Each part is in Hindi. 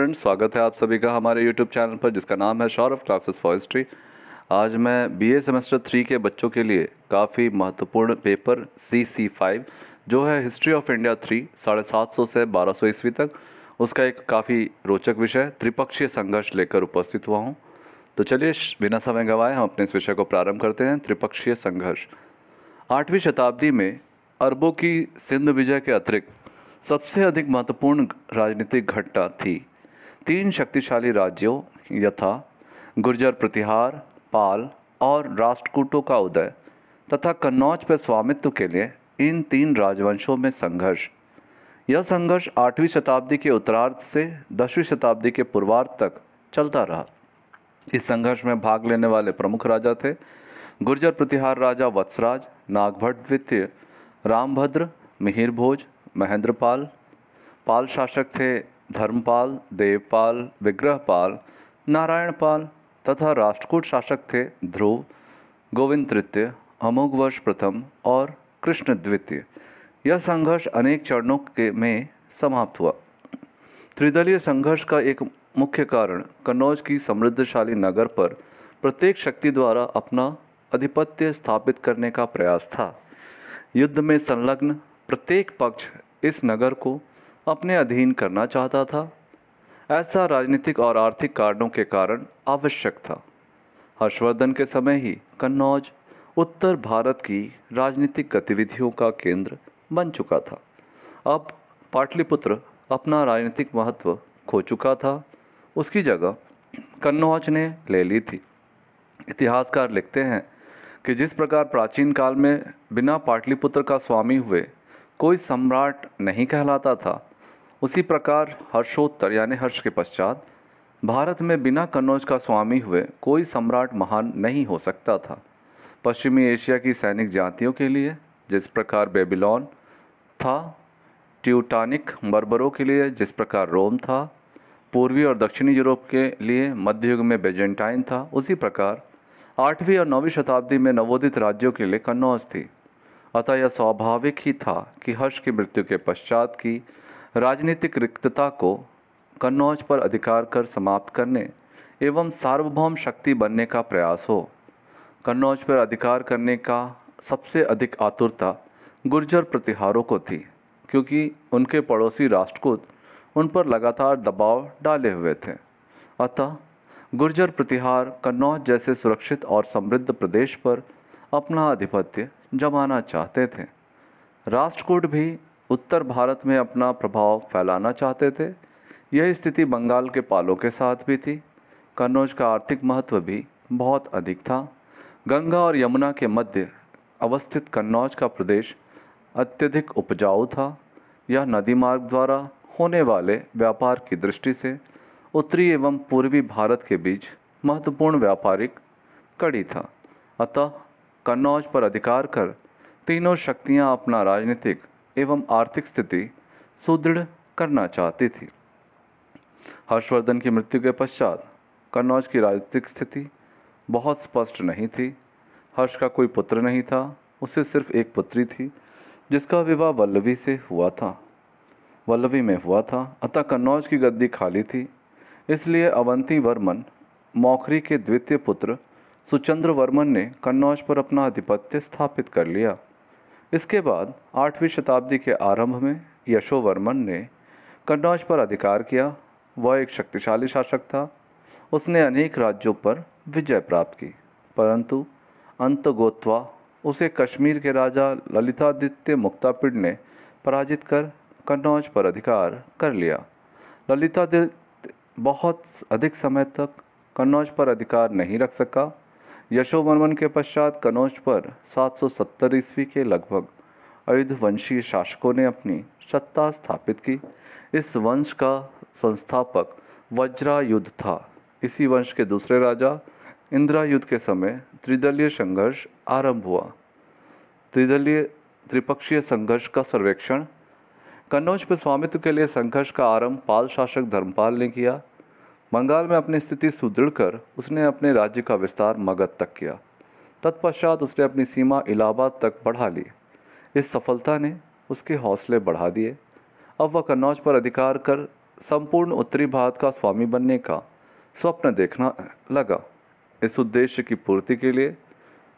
स्टूडेंट्स, स्वागत है आप सभी का हमारे यूट्यूब चैनल पर जिसका नाम है सौरभ क्लासेस फॉर हिस्ट्री। आज मैं बीए सेमेस्टर 3 के बच्चों के लिए काफ़ी महत्वपूर्ण पेपर CC5 जो है हिस्ट्री ऑफ इंडिया 3 750 से 1200 ईस्वी तक, उसका एक काफ़ी रोचक विषय त्रिपक्षीय संघर्ष लेकर उपस्थित हुआ हूँ। तो चलिए बिना समय गंवाए हम अपने इस विषय को प्रारंभ करते हैं। त्रिपक्षीय संघर्ष 8वीं शताब्दी में अरबों की सिंध विजय के अतिरिक्त सबसे अधिक महत्वपूर्ण राजनीतिक घटना थी। 3 शक्तिशाली राज्यों यथा गुर्जर प्रतिहार, पाल और राष्ट्रकूटों का उदय तथा कन्नौज पर स्वामित्व के लिए इन 3 राजवंशों में संघर्ष। यह संघर्ष 8वीं शताब्दी के उत्तरार्ध से 10वीं शताब्दी के पूर्वार्ध तक चलता रहा। इस संघर्ष में भाग लेने वाले प्रमुख राजा थे गुर्जर प्रतिहार राजा वत्सराज, नागभट्ट द्वितीय, रामभद्र, मिहिरभोज, महेंद्रपाल। पाल शासक थे धर्मपाल, देवपाल, विग्रहपाल, नारायणपाल तथा राष्ट्रकूट शासक थे ध्रुव, गोविंद तृतीय, अमोघवर्ष प्रथम और कृष्ण द्वितीय। यह संघर्ष अनेक चरणों में समाप्त हुआ। त्रिदलीय संघर्ष का एक मुख्य कारण कन्नौज की समृद्धशाली नगर पर प्रत्येक शक्ति द्वारा अपना आधिपत्य स्थापित करने का प्रयास था। युद्ध में संलग्न प्रत्येक पक्ष इस नगर को अपने अधीन करना चाहता था। ऐसा राजनीतिक और आर्थिक कारणों के कारण आवश्यक था। हर्षवर्धन के समय ही कन्नौज उत्तर भारत की राजनीतिक गतिविधियों का केंद्र बन चुका था। अब पाटलिपुत्र अपना राजनीतिक महत्व खो चुका था, उसकी जगह कन्नौज ने ले ली थी। इतिहासकार लिखते हैं कि जिस प्रकार प्राचीन काल में बिना पाटलिपुत्र का स्वामी हुए कोई सम्राट नहीं कहलाता था, उसी प्रकार हर्षोत्तर यानी हर्ष के पश्चात भारत में बिना कन्नौज का स्वामी हुए कोई सम्राट महान नहीं हो सकता था। पश्चिमी एशिया की सैनिक जातियों के लिए जिस प्रकार बेबीलोन था, ट्यूटानिक बर्बरों के लिए जिस प्रकार रोम था, पूर्वी और दक्षिणी यूरोप के लिए मध्य युग में बेजेंटाइन था, उसी प्रकार 8वीं और 9वीं शताब्दी में नवोदित राज्यों के लिए कन्नौज थी। अतः यह स्वाभाविक ही था कि हर्ष की मृत्यु के पश्चात की राजनीतिक रिक्तता को कन्नौज पर अधिकार कर समाप्त करने एवं सार्वभौम शक्ति बनने का प्रयास हो। कन्नौज पर अधिकार करने का सबसे अधिक आतुरता गुर्जर प्रतिहारों को थी, क्योंकि उनके पड़ोसी राष्ट्रकूट उन पर लगातार दबाव डाले हुए थे। अतः गुर्जर प्रतिहार कन्नौज जैसे सुरक्षित और समृद्ध प्रदेश पर अपना आधिपत्य जमाना चाहते थे। राष्ट्रकूट भी उत्तर भारत में अपना प्रभाव फैलाना चाहते थे। यह स्थिति बंगाल के पालों के साथ भी थी। कन्नौज का आर्थिक महत्व भी बहुत अधिक था। गंगा और यमुना के मध्य अवस्थित कन्नौज का प्रदेश अत्यधिक उपजाऊ था। यह नदी मार्ग द्वारा होने वाले व्यापार की दृष्टि से उत्तरी एवं पूर्वी भारत के बीच महत्वपूर्ण व्यापारिक कड़ी था। अतः कन्नौज पर अधिकार कर तीनों शक्तियां अपना राजनीतिक एवं आर्थिक स्थिति सुदृढ़ करना चाहती थी। हर्षवर्धन की मृत्यु के पश्चात कन्नौज की राजनीतिक स्थिति बहुत स्पष्ट नहीं थी। हर्ष का कोई पुत्र नहीं था, उसे सिर्फ एक पुत्री थी जिसका विवाह वल्लवी में हुआ था। अतः कन्नौज की गद्दी खाली थी। इसलिए अवंती वर्मन मौखरी के द्वितीय पुत्र सुचंद्र वर्मन ने कन्नौज पर अपना आधिपत्य स्थापित कर लिया। इसके बाद 8वीं शताब्दी के आरंभ में यशोवर्मन ने कन्नौज पर अधिकार किया। वह एक शक्तिशाली शासक था। उसने अनेक राज्यों पर विजय प्राप्त की, परंतु अंतगोत्वा उसे कश्मीर के राजा ललितादित्य मुक्तापिड़ ने पराजित कर कन्नौज पर अधिकार कर लिया। ललितादित्य बहुत अधिक समय तक कन्नौज पर अधिकार नहीं रख सका। यशोवर्मन के पश्चात कन्नौज पर 770 ईस्वी के लगभग अयुध वंशीय शासकों ने अपनी सत्ता स्थापित की। इस वंश का संस्थापक वज्रायुध था। इसी वंश के दूसरे राजा इंद्रायुध के समय त्रिदलीय संघर्ष आरंभ हुआ। त्रिपक्षीय संघर्ष का सर्वेक्षण। कन्नौज पर स्वामित्व के लिए संघर्ष का आरंभ पाल शासक धर्मपाल ने किया। बंगाल में अपनी स्थिति सुदृढ़ कर उसने अपने राज्य का विस्तार मगध तक किया। तत्पश्चात उसने अपनी सीमा इलाहाबाद तक बढ़ा ली। इस सफलता ने उसके हौसले बढ़ा दिए। अब वह कन्नौज पर अधिकार कर संपूर्ण उत्तरी भारत का स्वामी बनने का स्वप्न देखना लगा। इस उद्देश्य की पूर्ति के लिए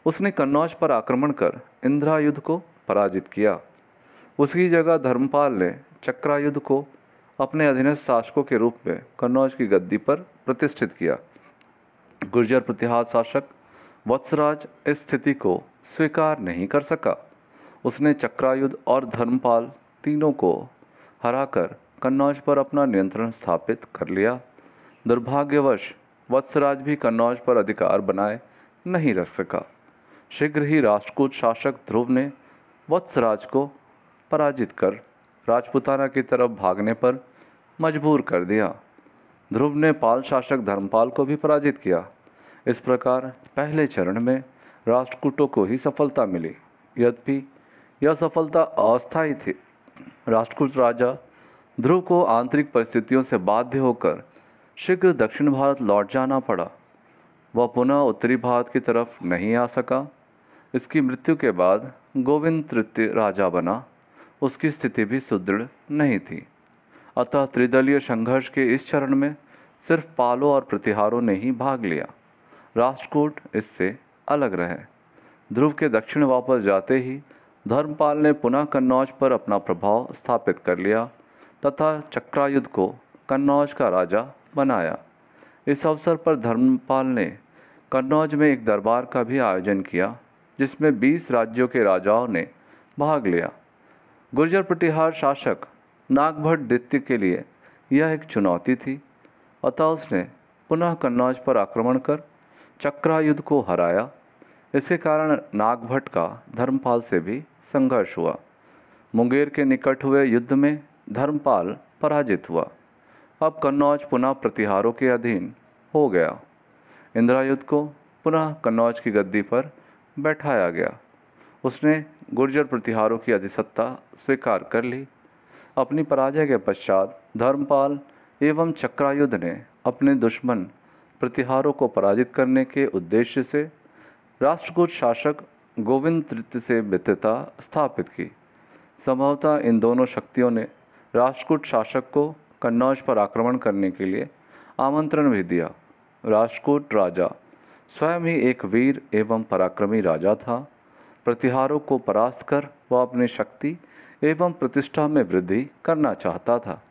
उसने कन्नौज पर आक्रमण कर इंद्रायुध को पराजित किया। उसकी जगह धर्मपाल ने चक्रायुध को अपने अधीनस्थ शासकों के रूप में कन्नौज की गद्दी पर प्रतिष्ठित किया। गुर्जर प्रतिहार शासक वत्सराज इस स्थिति को स्वीकार नहीं कर सका। उसने चक्रायुध और धर्मपाल तीनों को हराकर कन्नौज पर अपना नियंत्रण स्थापित कर लिया। दुर्भाग्यवश वत्सराज भी कन्नौज पर अधिकार बनाए नहीं रख सका। शीघ्र ही राष्ट्रकूट शासक ध्रुव ने वत्सराज को पराजित कर राजपुताना की तरफ भागने पर मजबूर कर दिया। ध्रुव ने पाल शासक धर्मपाल को भी पराजित किया। इस प्रकार पहले चरण में राष्ट्रकूटों को ही सफलता मिली। यद्यपि यह सफलता अस्थायी थी। राष्ट्रकूट राजा ध्रुव को आंतरिक परिस्थितियों से बाध्य होकर शीघ्र दक्षिण भारत लौट जाना पड़ा। वह पुनः उत्तरी भारत की तरफ नहीं आ सका। इसकी मृत्यु के बाद गोविंद तृतीय राजा बना। उसकी स्थिति भी सुदृढ़ नहीं थी। अतः त्रिदलीय संघर्ष के इस चरण में सिर्फ पालों और प्रतिहारों ने ही भाग लिया। राष्ट्रकूट इससे अलग रहे। ध्रुव के दक्षिण वापस जाते ही धर्मपाल ने पुनः कन्नौज पर अपना प्रभाव स्थापित कर लिया तथा चक्रायुध को कन्नौज का राजा बनाया। इस अवसर पर धर्मपाल ने कन्नौज में एक दरबार का भी आयोजन किया जिसमें 20 राज्यों के राजाओं ने भाग लिया। गुर्जर प्रतिहार शासक नागभट्ट द्वितीय के लिए यह एक चुनौती थी। अतः उसने पुनः कन्नौज पर आक्रमण कर चक्रायुध को हराया। इसके कारण नागभट्ट का धर्मपाल से भी संघर्ष हुआ। मुंगेर के निकट हुए युद्ध में धर्मपाल पराजित हुआ। अब कन्नौज पुनः प्रतिहारों के अधीन हो गया। इंद्रायुध को पुनः कन्नौज की गद्दी पर बैठाया गया। उसने गुर्जर प्रतिहारों की अधिसत्ता स्वीकार कर ली। अपनी पराजय के पश्चात धर्मपाल एवं चक्रायुध ने अपने दुश्मन प्रतिहारों को पराजित करने के उद्देश्य से राष्ट्रकूट शासक गोविंद तृतीय से मित्रता स्थापित की। संभवतः इन दोनों शक्तियों ने राष्ट्रकूट शासक को कन्नौज पर आक्रमण करने के लिए आमंत्रण भी दिया। राष्ट्रकूट राजा स्वयं ही एक वीर एवं पराक्रमी राजा था। प्रतिहारों को परास्त कर वह अपनी शक्ति एवं प्रतिष्ठा में वृद्धि करना चाहता था।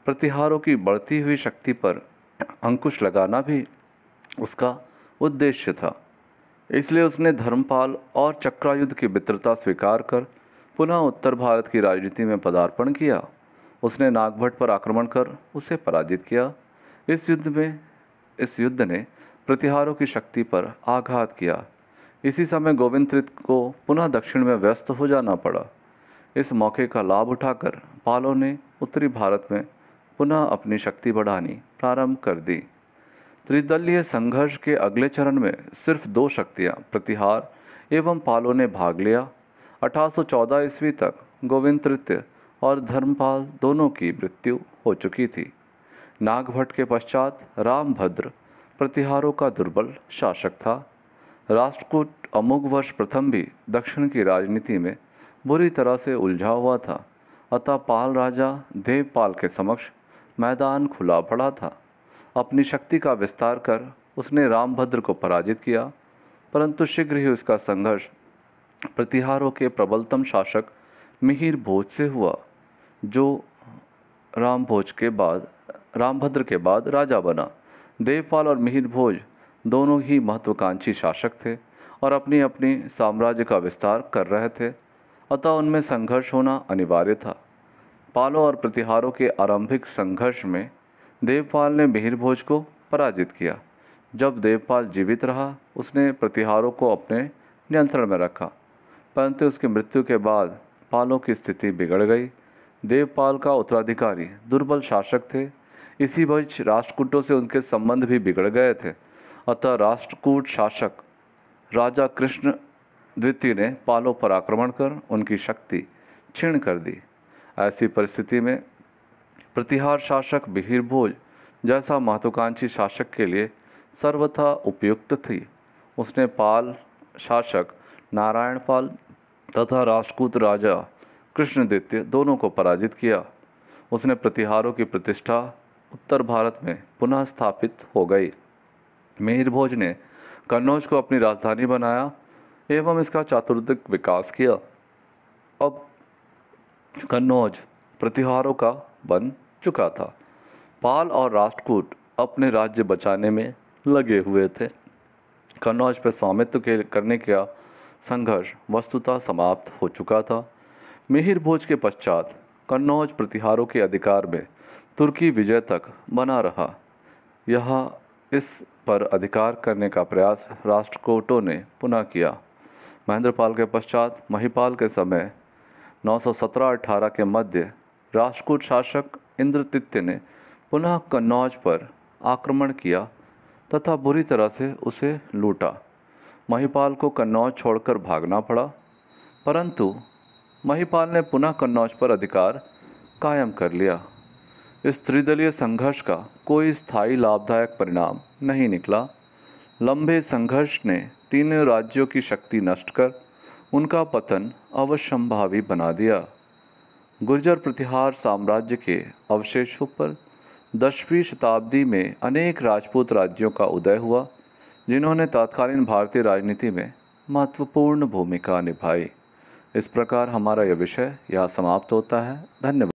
प्रतिहारों की बढ़ती हुई शक्ति पर अंकुश लगाना भी उसका उद्देश्य था। इसलिए उसने धर्मपाल और चक्रायुध की मित्रता स्वीकार कर पुनः उत्तर भारत की राजनीति में पदार्पण किया। उसने नागभट्ट पर आक्रमण कर उसे पराजित किया। इस युद्ध ने प्रतिहारों की शक्ति पर आघात किया। इसी समय गोविंद तृतीय को पुनः दक्षिण में व्यस्त हो जाना पड़ा। इस मौके का लाभ उठाकर पालों ने उत्तरी भारत में पुनः अपनी शक्ति बढ़ानी प्रारंभ कर दी। त्रिदलीय संघर्ष के अगले चरण में सिर्फ 2 शक्तियाँ प्रतिहार एवं पालों ने भाग लिया। 1814 ईस्वी तक गोविंद तृतीय और धर्मपाल दोनों की मृत्यु हो चुकी थी। नागभट्ट के पश्चात रामभद्र प्रतिहारों का दुर्बल शासक था। राष्ट्रकूट अमोघवर्ष प्रथम भी दक्षिण की राजनीति में बुरी तरह से उलझा हुआ था। अतः पाल राजा देवपाल के समक्ष मैदान खुला पड़ा था। अपनी शक्ति का विस्तार कर उसने रामभद्र को पराजित किया, परंतु शीघ्र ही उसका संघर्ष प्रतिहारों के प्रबलतम शासक मिहिर भोज से हुआ, जो रामभद्र के बाद राजा बना। देवपाल और मिहिर भोज दोनों ही महत्वाकांक्षी शासक थे और अपनी अपनी साम्राज्य का विस्तार कर रहे थे। अतः उनमें संघर्ष होना अनिवार्य था। पालों और प्रतिहारों के आरंभिक संघर्ष में देवपाल ने मिहिर भोज को पराजित किया। जब देवपाल जीवित रहा उसने प्रतिहारों को अपने नियंत्रण में रखा, परंतु उसकी मृत्यु के बाद पालों की स्थिति बिगड़ गई। देवपाल का उत्तराधिकारी दुर्बल शासक थे। इसी बीच राष्ट्रकूटों से उनके संबंध भी बिगड़ गए थे। अतः राष्ट्रकूट शासक राजा कृष्ण द्वितीय ने पालों पर आक्रमण कर उनकी शक्ति क्षीण कर दी। ऐसी परिस्थिति में प्रतिहार शासक मिहिर भोज जैसा महत्वाकांक्षी शासक के लिए सर्वथा उपयुक्त थी। उसने पाल शासक नारायण पाल तथा राष्ट्रकूट राजा कृष्ण द्वितीय दोनों को पराजित किया। उसने प्रतिहारों की प्रतिष्ठा उत्तर भारत में पुनः स्थापित हो गई। मिहिर भोज ने कन्नौज को अपनी राजधानी बनाया एवं इसका चातुर्दिक विकास किया। अब कन्नौज प्रतिहारों का बन चुका था। पाल और राष्ट्रकूट अपने राज्य बचाने में लगे हुए थे। कन्नौज पर स्वामित्व के करने का संघर्ष वस्तुतः समाप्त हो चुका था। मिहिर भोज के पश्चात कन्नौज प्रतिहारों के अधिकार में तुर्की विजय तक बना रहा। यह इस पर अधिकार करने का प्रयास राष्ट्रकूटों ने पुनः किया। महेंद्रपाल के पश्चात महिपाल के समय 917-18 के मध्य राष्ट्रकूट शासक इंद्रतित्य ने पुनः कन्नौज पर आक्रमण किया तथा बुरी तरह से उसे लूटा। महिपाल को कन्नौज छोड़कर भागना पड़ा, परंतु महिपाल ने पुनः कन्नौज पर अधिकार कायम कर लिया। इस त्रिदलीय संघर्ष का कोई स्थायी लाभदायक परिणाम नहीं निकला। लंबे संघर्ष ने तीनों राज्यों की शक्ति नष्ट कर उनका पतन अवश्यंभावी बना दिया। गुर्जर प्रतिहार साम्राज्य के अवशेषों पर 10वीं शताब्दी में अनेक राजपूत राज्यों का उदय हुआ, जिन्होंने तत्कालीन भारतीय राजनीति में महत्वपूर्ण भूमिका निभाई। इस प्रकार हमारा यह विषय यहाँ समाप्त होता है। धन्यवाद।